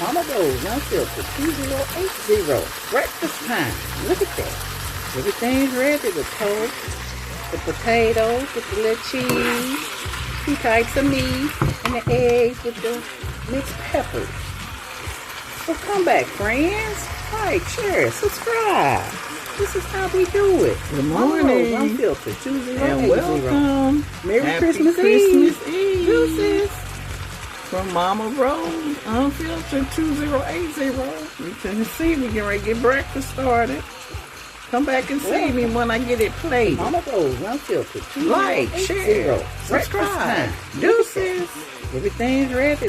Momma Rose, unfiltered, 2080. Breakfast time. Look at that. Everything's ready. The toast, the potatoes with the little cheese, 2 types of meat, and the eggs with the mixed peppers. So come back, friends. Like, share, subscribe. This is how we do it. Good morning. Momma Rose, unfiltered, 2080. And welcome. Merry Happy Christmas Eve. Deuces. From Momma Rose, unfiltered 2080. You can see we get ready to get breakfast started. Come back and see me when I get it played. Momma Rose, unfiltered, 2080. Like, share, subscribe. Breakfast time. Deuces. Everything's ready.